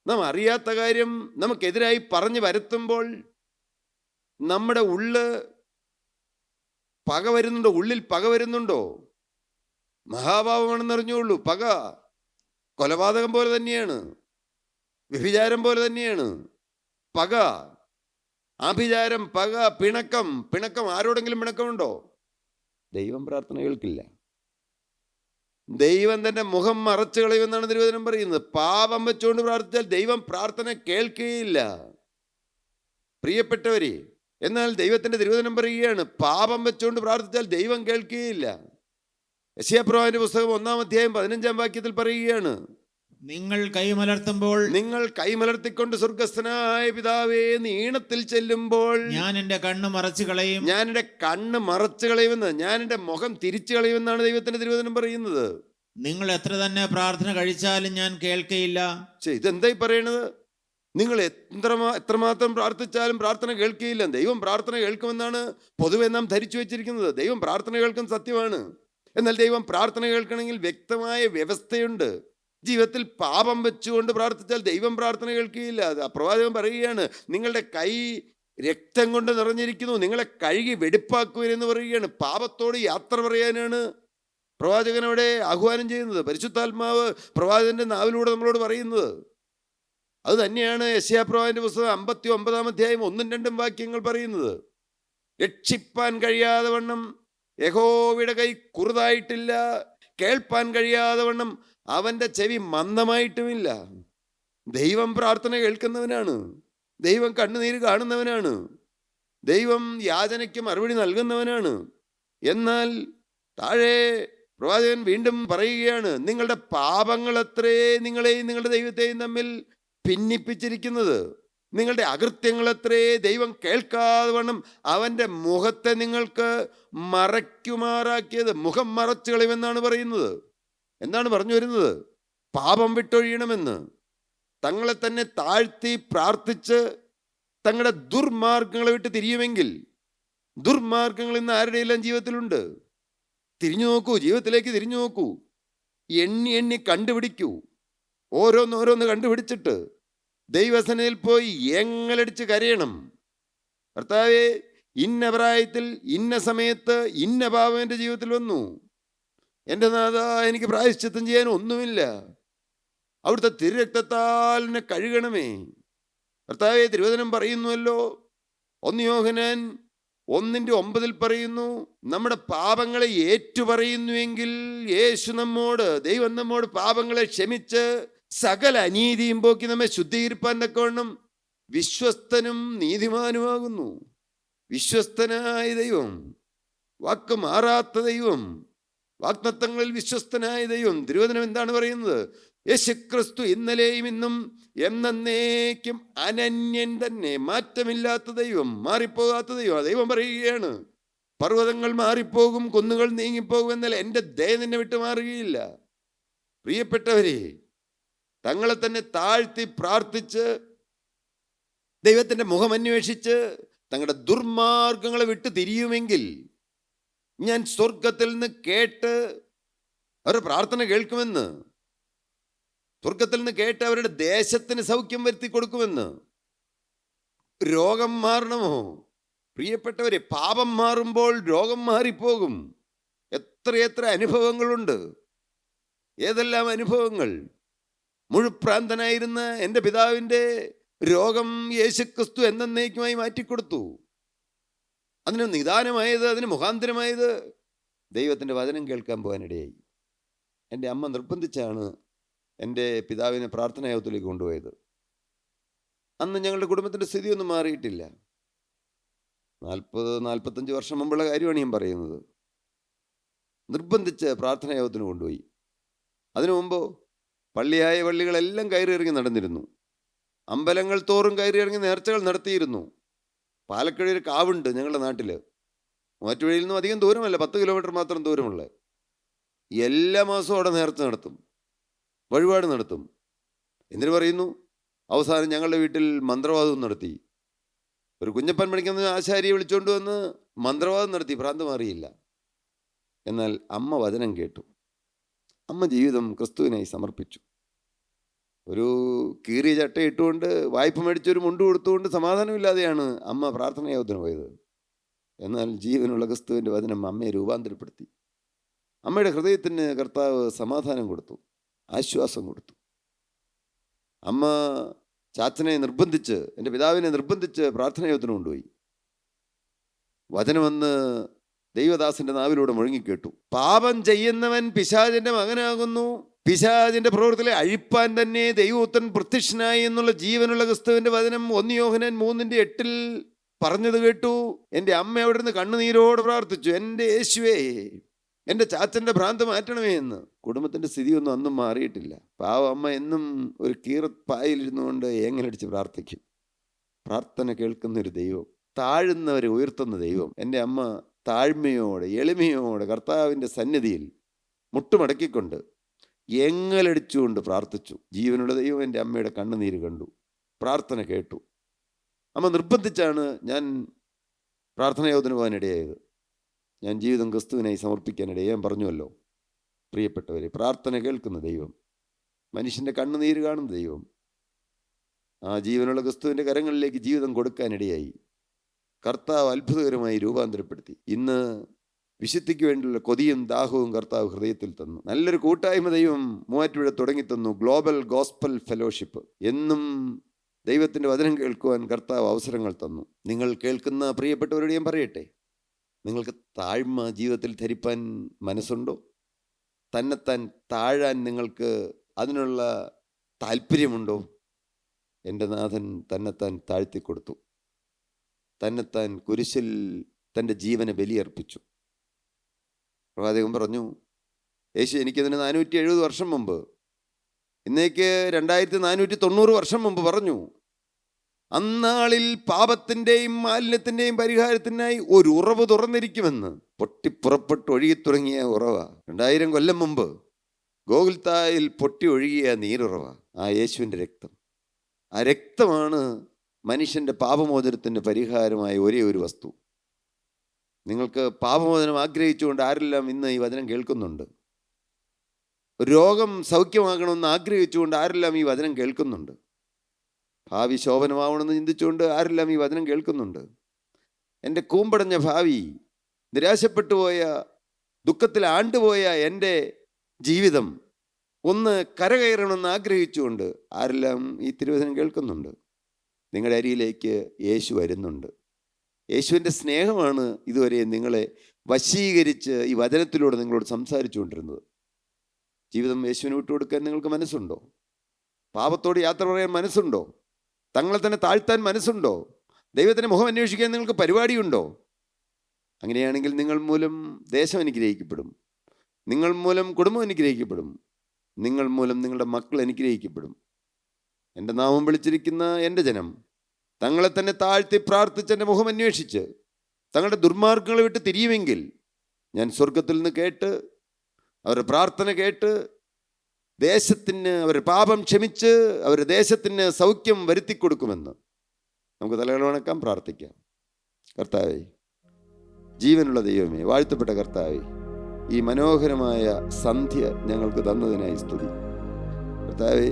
നാം അറിയാത്ത കാര്യം നമുക്കെതിരായി പറഞ്ഞു വരുത്തുമ്പോൾ നമ്മുടെ ഉള്ളിൽ പക വരുന്നുണ്ടോ? മഹാപാപമാണെന്ന് അറിഞ്ഞുള്ളൂ. പക കൊലപാതകം പോലെ തന്നെയാണ്, വ്യഭിചാരം പോലെ തന്നെയാണ്. പക, ആഭിചാരം, പക, പിണക്കം. ആരോടെങ്കിലും പിണക്കമുണ്ടോ? ദൈവം പ്രാർത്ഥന കേൾക്കില്ല. ദൈവം തന്റെ മുഖം മറച്ചു കളയുമെന്നാണ് തിരുവചനം പറയുന്നത്. പാപം വെച്ചുകൊണ്ട് പ്രാർത്ഥിച്ചാൽ ദൈവം പ്രാർത്ഥന കേൾക്കുകയില്ല പ്രിയപ്പെട്ടവരെ. എന്നാൽ ദൈവത്തിന്റെ തിരുവചനം പറയുകയാണ്, പാപം വെച്ചുകൊണ്ട് പ്രാർത്ഥിച്ചാൽ ദൈവം കേൾക്കുകയില്ല. യെശയ്യാപ്രവാചകന്റെ പുസ്തകം 1-ാം അധ്യായം 15-ാം വാക്യത്തിൽ പറയുകയാണ്, നിങ്ങൾ കൈമലർത്തിക്കൊണ്ട് സ്വർഗസ്ഥനായ പിതാവേ നീണത്തിൽ ചെല്ലുമ്പോൾ ഞാൻ എന്റെ കണ്ണ് മറച്ചു കളയുമെന്ന്, ഞാൻ എന്റെ മുഖം തിരിച്ചു കളയുമെന്നാണ് ദൈവത്തിന്റെ തിരുവചനം പറയുന്നത്. നിങ്ങൾ എത്ര തന്നെ പ്രാർത്ഥന കഴിച്ചാലും ഞാൻ കേൾക്കയില്ല. ഇതെന്തായി പറയണത്? നിങ്ങൾ എത്രമാത്രം പ്രാർത്ഥിച്ചാലും പ്രാർത്ഥന കേൾക്കുകയില്ല. ദൈവം പ്രാർത്ഥന കേൾക്കുമെന്നാണ് പൊതുവെ നാം ധരിച്ചു വെച്ചിരിക്കുന്നത്. ദൈവം പ്രാർത്ഥന കേൾക്കും, സത്യമാണ്. എന്നാൽ ദൈവം പ്രാർത്ഥന കേൾക്കണമെങ്കിൽ വ്യക്തമായ വ്യവസ്ഥയുണ്ട്. ജീവിതത്തിൽ പാപം വെച്ചുകൊണ്ട് പ്രാർത്ഥിച്ചാൽ ദൈവം പ്രാർത്ഥന കേൾക്കുകയില്ല. പ്രവാചകൻ പറയുകയാണ്, നിങ്ങളുടെ കൈ രക്തം കൊണ്ട് നിറഞ്ഞിരിക്കുന്നു, നിങ്ങളെ കഴുകി വെടിപ്പാക്കുവരെന്ന് പറയുകയാണ്. പാപത്തോട് യാത്ര പറയാനാണ് പ്രവാചകൻ അവിടെ ആഹ്വാനം ചെയ്യുന്നത്. പരിശുദ്ധാത്മാവ് പ്രവാചകന്റെ നാവിലൂടെ നമ്മളോട് പറയുന്നത് അത് തന്നെയാണ്. യെശയ്യാപ്രവാചകന്റെ പുസ്തകം 59-ാം അധ്യായം 1-2 വാക്യങ്ങൾ പറയുന്നത്. രക്ഷിപ്പാൻ കഴിയാതെ വണ്ണം യഹോവയുടെ കൈ കുറുതായിട്ടില്ല, കേൾപ്പാൻ കഴിയാതെ വണ്ണം അവന്റെ ചെവി മന്ദമായിട്ടുമില്ല. ദൈവം പ്രാർത്ഥന കേൾക്കുന്നവനാണ്. ദൈവം കണ്ണുനീര് കാണുന്നവനാണ്. ദൈവം യാചനയ്ക്ക് മറുപടി നൽകുന്നവനാണ്. എന്നാൽ താഴെ പ്രവാചകൻ വീണ്ടും പറയുകയാണ്, നിങ്ങളുടെ പാപങ്ങൾ അത്രേ നിങ്ങളെയും നിങ്ങളുടെ ദൈവത്തെയും തമ്മിൽ ഭിന്നിപ്പിച്ചിരിക്കുന്നത്. നിങ്ങളുടെ അകൃത്യങ്ങളത്രേ ദൈവം കേൾക്കാതെ വണ്ണം അവൻ്റെ മുഖത്തെ നിങ്ങൾക്ക് മറയ്ക്കുമാറാക്കിയത്. മുഖം മറച്ചു കളയുമെന്നാണ് പറയുന്നത്. എന്താണ് പറഞ്ഞു വരുന്നത്? പാപം വിട്ടൊഴിയണമെന്ന് തങ്ങളെ തന്നെ താഴ്ത്തി പ്രാർത്ഥിച്ച് തങ്ങളുടെ ദുർമാർഗങ്ങളെ വിട്ട് തിരിയുമെങ്കിൽ. ദുർമാർഗങ്ങൾ ഇന്ന് ആരുടെ എല്ലാം ജീവിതത്തിലുണ്ട്. തിരിഞ്ഞു നോക്കൂ, ജീവിതത്തിലേക്ക് തിരിഞ്ഞു നോക്കൂ, എണ്ണി എണ്ണി കണ്ടുപിടിക്കൂ. ഓരോന്നോരോന്ന് കണ്ടുപിടിച്ചിട്ട് ദൈവസന്നിധിയിൽ പോയി എങ്ങലടിച്ച് കരയണം. കർത്താവേ, ഇന്ന പ്രായത്തിൽ ഇന്ന സമയത്ത് ഇന്ന പാപം എൻ്റെ ജീവിതത്തിൽ വന്നു. എൻ്റെ നാഥ, എനിക്ക് പ്രായശ്ചിത്തം ചെയ്യാൻ ഒന്നുമില്ല. അവിടുത്തെ തിരുരക്തത്താൽ എന്നെ കഴുകണമേ. കർത്താവേ, തിരുവചനം പറയുന്നുവല്ലോ, 1 യോഹന്നാൻ 1:9 പറയുന്നു, നമ്മുടെ പാപങ്ങളെ ഏറ്റുപറയുന്നുവെങ്കിൽ യേശു നമ്മോട്, ദൈവം നമ്മോട് പാപങ്ങളെ ക്ഷമിച്ച് സകല അനീതിയും പോക്കി നമ്മെ ശുദ്ധീകരിപ്പാൻ തക്കവണ്ണം വിശ്വസ്തനും നീതിമാനുമാകുന്നു. വിശ്വസ്തനായ ദൈവം, വാക്ക് മാറാത്ത ദൈവം, വാഗ്ദത്തങ്ങളിൽ വിശ്വസ്തനായ ദൈവം. തിരുവചനം എന്താണ് പറയുന്നത്? യേശുക്രിസ്തു ഇന്നലെയും ഇന്നും എന്നേക്കും അനന്യൻ തന്നെ, മാറ്റമില്ലാത്ത ദൈവം, മാറിപ്പോകാത്ത ദൈവം. ദൈവം പറയുകയാണ്, പർവ്വതങ്ങൾ മാറിപ്പോകും, കുന്നുകൾ നീങ്ങിപ്പോകും, എന്നാൽ എൻ്റെ ദയ നിന്നെ വിട്ടു മാറുകയില്ല. പ്രിയപ്പെട്ടവരെ, തങ്ങളെ തന്നെ താഴ്ത്തി പ്രാർത്ഥിച്ച് ദൈവത്തിൻ്റെ മുഖം അന്വേഷിച്ച് തങ്ങളുടെ ദുർമാർഗങ്ങളെ വിട്ട് തിരിയുമെങ്കിൽ ഞാൻ സ്വർഗത്തിൽ നിന്ന് കേട്ട് അവരുടെ പ്രാർത്ഥന കേൾക്കുമെന്ന്, സ്വർഗത്തിൽ നിന്ന് കേട്ട് അവരുടെ ദേശത്തിന് സൗഖ്യം വരുത്തി കൊടുക്കുമെന്ന്. രോഗം മാറണമോ? പ്രിയപ്പെട്ടവരെ, പാപം മാറുമ്പോൾ രോഗം മാറിപ്പോകും. എത്രയെത്ര അനുഭവങ്ങളുണ്ട്. ഏതെല്ലാം അനുഭവങ്ങൾ! മുഴുപ്രാന്തനായിരുന്ന എൻ്റെ പിതാവിൻ്റെ രോഗം യേശുക്രിസ്തു എന്നേക്കുമായി മാറ്റിക്കൊടുത്തു. അതിന് നിദാനമായത്, അതിന് മുഖാന്തരമായത് ദൈവത്തിൻ്റെ വചനം കേൾക്കാൻ പോകാനിടയായി. എൻ്റെ അമ്മ നിർബന്ധിച്ചാണ് എൻ്റെ പിതാവിനെ പ്രാർത്ഥനായോഗത്തിലേക്ക് കൊണ്ടുപോയത്. അന്ന് ഞങ്ങളുടെ കുടുംബത്തിൻ്റെ സ്ഥിതിയൊന്നും മാറിയിട്ടില്ല. 40-45 വർഷം മുമ്പുള്ള കാര്യമാണ് ഞാൻ പറയുന്നത്. നിർബന്ധിച്ച് പ്രാർത്ഥനായോഗത്തിന് കൊണ്ടുപോയി. അതിനു മുമ്പ് പള്ളികളെല്ലാം കയറി ഇറങ്ങി നടന്നിരുന്നു. അമ്പലങ്ങൾ തോറും കയറി ഇറങ്ങി നേർച്ചകൾ നടത്തിയിരുന്നു. പാലക്കഴ ഒരു കാവുണ്ട് ഞങ്ങളുടെ നാട്ടിൽ. മൂവാറ്റുപുഴയിൽ നിന്നും അധികം ദൂരമല്ല, 10 കിലോമീറ്റർ മാത്രം ദൂരമുള്ള. എല്ലാ മാസവും അവിടെ നേർച്ച നടത്തും, വഴിപാട് നടത്തും. എന്തിനു പറയുന്നു? അവസാനം ഞങ്ങളുടെ വീട്ടിൽ മന്ത്രവാദവും നടത്തി. ഒരു കുഞ്ഞപ്പൻ പഠിക്കുന്ന ആശാരിയെ വിളിച്ചുകൊണ്ട് വന്ന് മന്ത്രവാദം നടത്തി. ഭ്രാന്ത് മാറിയില്ല. എന്നാൽ അമ്മ വചനം കേട്ടു. അമ്മ ജീവിതം ക്രിസ്തുവിനായി സമർപ്പിച്ചു. ഒരു കീറിയ ചട്ട ഇട്ടുകൊണ്ട് വായ്പ മേടിച്ചൊരു മുണ്ട് കൊടുത്തുകൊണ്ട് സമാധാനമില്ലാതെയാണ് അമ്മ പ്രാർത്ഥനായോഗത്തിന് പോയത്. എന്നാൽ ജീവനുള്ള ക്രിസ്തുവിൻ്റെ വചനം അമ്മയെ രൂപാന്തരപ്പെടുത്തി. അമ്മയുടെ ഹൃദയത്തിന് കർത്താവ് സമാധാനം കൊടുത്തു, ആശ്വാസം കൊടുത്തു. അമ്മ ചാച്ചനെ നിർബന്ധിച്ച്, എൻ്റെ പിതാവിനെ നിർബന്ധിച്ച് പ്രാർത്ഥനായോഗത്തിന് കൊണ്ടുപോയി. വചനമെന്ന് ദൈവദാസന്റെ നാവിലൂടെ മുഴങ്ങിക്കേട്ടു. പാപം ചെയ്യുന്നവൻ പിശാചിന്റെ മകനാകുന്നു, പിശാചിന്റെ പ്രവൃത്തികളെ അഴിപ്പാൻ തന്നെ ദൈവപുത്രൻ പ്രത്യക്ഷനായി എന്നുള്ള ജീവനുള്ള ക്രിസ്തുവിന്റെ വചനം 1 യോഹന്നാൻ 3:8 പറഞ്ഞത് കേട്ടു. എൻ്റെ അമ്മ അവിടെ നിന്ന് കണ്ണുനീരോടെ പ്രാർത്ഥിച്ചു, എൻ്റെ യേശുവേ, എൻ്റെ ചാച്ചൻ്റെ ഭ്രാന്ത് മാറ്റണമേ എന്ന്. കുടുംബത്തിൻ്റെ സ്ഥിതിയൊന്നും അന്നും മാറിയിട്ടില്ല. പാവം അമ്മ എന്നും ഒരു കീറപ്പായിലിരുന്നു കൊണ്ട് ഏങ്ങലടിച്ച് പ്രാർത്ഥിക്കും. പ്രാർത്ഥന കേൾക്കുന്നൊരു ദൈവം, താഴുന്നവരെ ഉയർത്തുന്ന ദൈവം. എൻ്റെ അമ്മ താഴ്മയോടെ എളിമയോടെ കർത്താവിൻ്റെ സന്നിധിയിൽ മുട്ടുമടക്കിക്കൊണ്ട് എങ്ങലടിച്ചുകൊണ്ട് പ്രാർത്ഥിച്ചു. ജീവനുള്ള ദൈവം എൻ്റെ അമ്മയുടെ കണ്ണുനീര് കണ്ടു, പ്രാർത്ഥന കേട്ടു. അമ്മ നിർബന്ധിച്ചാണ് ഞാൻ പ്രാർത്ഥനായോഗത്തിന് പോകാനിടയായത്. ഞാൻ ജീവിതം ക്രിസ്തുവിനായി സമർപ്പിക്കാനിടയെ ഞാൻ പറഞ്ഞുവല്ലോ. പ്രിയപ്പെട്ടവരെ, പ്രാർത്ഥന കേൾക്കുന്ന ദൈവം, മനുഷ്യൻ്റെ കണ്ണുനീര് കാണുന്ന ദൈവം, ആ ജീവനുള്ള ക്രിസ്തുവിൻ്റെ കരങ്ങളിലേക്ക് ജീവിതം കൊടുക്കാനിടയായി. കർത്താവ് അത്ഭുതകരമായി രൂപാന്തരപ്പെടുത്തി. ഇന്ന് വിശുദ്ധിക്ക് വേണ്ടിയുള്ള കൊതിയും ദാഹവും കർത്താവ് ഹൃദയത്തിൽ തന്നു. നല്ലൊരു കൂട്ടായ്മ ദൈവം മൂവാറ്റുപുഴ തുടങ്ങി തന്നു, ഗ്ലോബൽ ഗോസ്പൽ ഫെലോഷിപ്പ്. എന്നും ദൈവത്തിൻ്റെ വചനം കേൾക്കുവാൻ കർത്താവ് അവസരങ്ങൾ തന്നു. നിങ്ങൾ കേൾക്കുന്ന പ്രിയപ്പെട്ടവരോട് ഞാൻ പറയട്ടെ, നിങ്ങൾക്ക് താഴ്മ ജീവിതത്തിൽ ധരിപ്പാൻ മനസ്സുണ്ടോ? തന്നെത്താൻ താഴാൻ നിങ്ങൾക്ക് അതിനുള്ള താല്പര്യമുണ്ടോ? എൻ്റെ നാഥൻ തന്നെത്താൻ താഴ്ത്തിക്കൊടുത്തു. തന്നെത്താൻ കുരിശിൽ തൻ്റെ ജീവനെ ബലിയർപ്പിച്ചു. പ്രവാചകൻ പറഞ്ഞു, യേശു എനിക്കതിന് 470 വർഷം മുമ്പ്, ഇന്നേക്ക് 2490 വർഷം മുമ്പ് പറഞ്ഞു, അന്നാളിൽ പാപത്തിൻ്റെയും മാലിന്യത്തിൻ്റെയും പരിഹാരത്തിനായി ഒരു ഉറവ് തുറന്നിരിക്കുമെന്ന് പൊട്ടിപ്പുറപ്പെട്ട് ഒഴുകി തുടങ്ങിയ ഉറവ 2000 കൊല്ലം മുമ്പ് ഗോകുൽത്തായിൽ പൊട്ടി ഒഴുകിയ നീരുറവ, ആ യേശുവിൻ്റെ രക്തം. ആ രക്തമാണ് മനുഷ്യൻ്റെ പാപമോചനത്തിൻ്റെ പരിഹാരമായ ഒരേ ഒരു വസ്തു. നിങ്ങൾക്ക് പാപമോചനം ആഗ്രഹിച്ചുകൊണ്ട് ആരെല്ലാം ഇന്ന് ഈ വചനം കേൾക്കുന്നുണ്ട്? രോഗം സൗഖ്യമാകണമെന്ന് ആഗ്രഹിച്ചുകൊണ്ട് ആരെല്ലാം ഈ വചനം കേൾക്കുന്നുണ്ട്? ഭാവി ശോഭനമാവണമെന്ന് ചിന്തിച്ചുകൊണ്ട് ആരെല്ലാം ഈ വചനം കേൾക്കുന്നുണ്ട്? എൻ്റെ കൂമ്പടഞ്ഞ ഭാവി, നിരാശപ്പെട്ടു പോയ, ദുഃഖത്തിൽ ആണ്ടുപോയ എൻ്റെ ജീവിതം ഒന്ന് കരകയറണമെന്ന് ആഗ്രഹിച്ചുകൊണ്ട് ആരെല്ലാം ഈ തിരുവചനം കേൾക്കുന്നുണ്ട്? നിങ്ങളുടെ അരിയിലേക്ക് യേശു വരുന്നുണ്ട്. യേശുവിൻ്റെ സ്നേഹമാണ് ഇതുവരെ നിങ്ങളെ വശീകരിച്ച് ഈ വചനത്തിലൂടെ നിങ്ങളോട് സംസാരിച്ചു കൊണ്ടിരുന്നത്. ജീവിതം യേശുവിന് വിട്ടുകൊടുക്കാൻ നിങ്ങൾക്ക് മനസ്സുണ്ടോ? പാപത്തോട് യാത്ര പറയാൻ മനസ്സുണ്ടോ? തങ്ങളെ തന്നെ താഴ്ത്താൻ മനസ്സുണ്ടോ? ദൈവത്തിൻ്റെ മുഖം അന്വേഷിക്കാൻ നിങ്ങൾക്ക് പരിപാടിയുണ്ടോ? അങ്ങനെയാണെങ്കിൽ നിങ്ങൾ മൂലം ദേശം അനുഗ്രഹിക്കപ്പെടും, നിങ്ങൾ മൂലം കുടുംബം അനുഗ്രഹിക്കപ്പെടും, നിങ്ങൾ മൂലം നിങ്ങളുടെ മക്കൾ അനുഗ്രഹിക്കപ്പെടും. എൻ്റെ നാമം വിളിച്ചിരിക്കുന്ന എൻ്റെ ജനം തങ്ങളെ തന്നെ താഴ്ത്തി പ്രാർത്ഥിച്ച് എൻ്റെ മുഖം അന്വേഷിച്ച് തങ്ങളുടെ ദുർമാർഗങ്ങളെ വിട്ട് തിരിയുമെങ്കിൽ ഞാൻ സ്വർഗത്തിൽ നിന്ന് കേട്ട് അവരുടെ പ്രാർത്ഥന കേട്ട് ദേശത്തിന് അവരുടെ പാപം ക്ഷമിച്ച് അവരുടെ ദേശത്തിന് സൗഖ്യം വരുത്തി കൊടുക്കുമെന്ന് നമുക്ക് തലകൾ വണക്കാം, പ്രാർത്ഥിക്കാം. കർത്താവേ, ജീവനുള്ള ദൈവമേ, വാഴ്ത്തപ്പെട്ട കർത്താവേ, ഈ മനോഹരമായ സന്ധ്യ ഞങ്ങൾക്ക് തന്നതിനായി സ്തുതി. കർത്താവേ,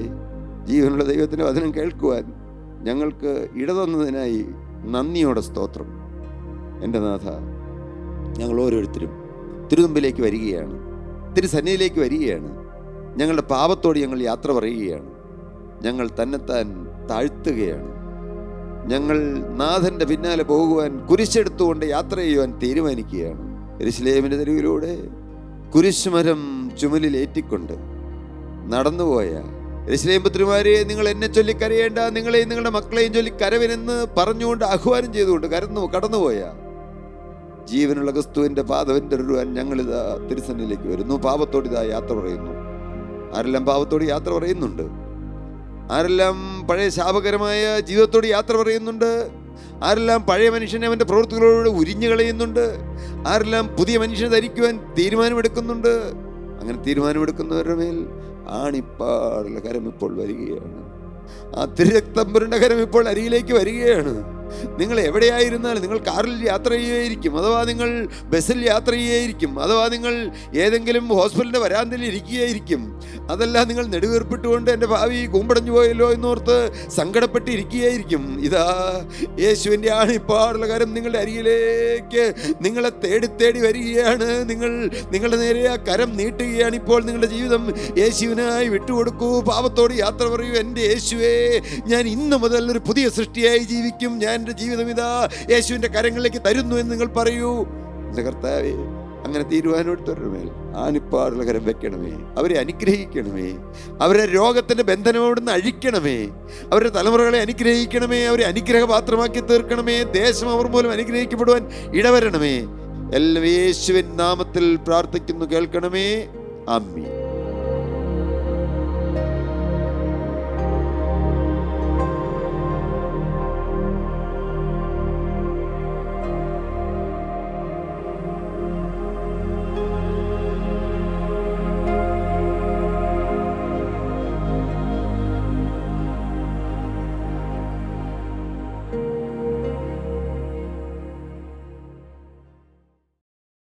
ജീവനുള്ള ദൈവത്തിൻ്റെ വചനം കേൾക്കുവാൻ ഞങ്ങൾക്ക് ഇടതന്നതിനായി നന്ദിയോടെ സ്തോത്രം. എൻ്റെ നാഥ, ഞങ്ങൾ ഓരോരുത്തരും തിരുമുമ്പിലേക്ക് വരികയാണ്, തിരുസന്നിധിയിലേക്ക് വരികയാണ്. ഞങ്ങളുടെ പാപത്തോട് ഞങ്ങൾ യാത്ര പറയുകയാണ്. ഞങ്ങൾ തന്നെത്താൻ താഴ്ത്തുകയാണ്. ഞങ്ങൾ നാഥൻ്റെ പിന്നാലെ പോകുവാൻ കുരിശെടുത്തുകൊണ്ട് യാത്ര ചെയ്യുവാൻ തീരുമാനിക്കുകയാണ്. യെരൂശലേമിൻ്റെ തെരുവിലൂടെ കുരിശുമരം ചുമലിലേറ്റിക്കൊണ്ട് നടന്നുപോയ യെരൂശലേം പുത്രിമാരെ, നിങ്ങൾ എന്നെ ചൊല്ലി കരയേണ്ട, നിങ്ങളെയും നിങ്ങളുടെ മക്കളെയും ചൊല്ലി കരവിനെന്ന് പറഞ്ഞുകൊണ്ട് ആഹ്വാനം ചെയ്തുകൊണ്ട് കടന്നുപോയ ജീവനുള്ള ക്രിസ്തുവിൻ്റെ പാദം തരുവാൻ ഞങ്ങളിതാ തിരുസന്നിധിയിലേക്ക് വരുന്നു. പാപത്തോട് ഇതാ യാത്ര പറയുന്നു. ആരെല്ലാം പാപത്തോട് യാത്ര പറയുന്നുണ്ട്? ആരെല്ലാം പഴയ ശാപകരമായ ജീവിതത്തോട് യാത്ര പറയുന്നുണ്ട്? ആരെല്ലാം പഴയ മനുഷ്യനെ അവൻ്റെ പ്രവൃത്തികളോട് ഉരിഞ്ഞു കളയുന്നുണ്ട്? ആരെല്ലാം പുതിയ മനുഷ്യനെ ധരിക്കുവാൻ തീരുമാനമെടുക്കുന്നുണ്ട്? അങ്ങനെ തീരുമാനമെടുക്കുന്നവരുടെ മേൽ ആണിപ്പാടുള്ള കരം ഇപ്പോൾ വരികയാണ്. ആ തിരുരക്തം പുരണ്ട കരം ഇപ്പോൾ അരികിലേക്ക് വരികയാണ്. നിങ്ങൾ എവിടെയായിരുന്നാലും, നിങ്ങൾ കാറിൽ യാത്ര ചെയ്യുകയായിരിക്കും, അഥവാ നിങ്ങൾ ബസ്സിൽ യാത്ര ചെയ്യുകയായിരിക്കും, അഥവാ നിങ്ങൾ ഏതെങ്കിലും ഹോസ്പിറ്റലിൻ്റെ വരാന്തയിൽ ഇരിക്കുകയായിരിക്കും, അതല്ല നിങ്ങൾ നെടുവീർപ്പിട്ടുകൊണ്ട് എൻ്റെ ഭാവി കൂമ്പടഞ്ഞു പോയല്ലോ എന്നോർത്ത് സങ്കടപ്പെട്ടിരിക്കുകയായിരിക്കും. ഇതാ യേശുവിൻ്റെ ആണിപ്പാടുള്ള കരം നിങ്ങളുടെ അരികിലേക്ക് നിങ്ങളെ തേടി വരികയാണ്. നിങ്ങളുടെ നേരെ ആ കരം നീട്ടുകയാണ്. ഇപ്പോൾ നിങ്ങളുടെ ജീവിതം യേശുവിനായി വിട്ടുകൊടുക്കൂ. പാപത്തോട് യാത്ര പറയൂ. എൻ്റെ യേശുവേ, ഞാൻ ഇന്നു മുതൽ ഒരു പുതിയ സൃഷ്ടിയായി ജീവിക്കും. ഞാൻ എൻ്റെ ജീവിതം ഇതാ യേശുവിൻ്റെ കരങ്ങളിലേക്ക് തരുന്നു എന്ന് നിങ്ങൾ പറയൂ. എൻ്റെ കർത്താവേ, അങ്ങനെ തീരുമാനമെടുത്തവരുടെ മേൽ ആണിപ്പാടുള്ള കരം വെക്കണമേ. അവരെ അനുഗ്രഹിക്കണമേ. അവരെ രോഗത്തിൻ്റെ ബന്ധനം അവിടുന്ന് അഴിക്കണമേ. അവരുടെ തലമുറകളെ അനുഗ്രഹിക്കണമേ. അവരെ അനുഗ്രഹപാത്രമാക്കി തീർക്കണമേ. ദേശം അവർ മൂലം അനുഗ്രഹിക്കപ്പെടുവാൻ ഇടവരണമേ. എല്ലാം യേശുവിൻ നാമത്തിൽ പ്രാർത്ഥിക്കുന്നു, കേൾക്കണമേ. ആമീൻ.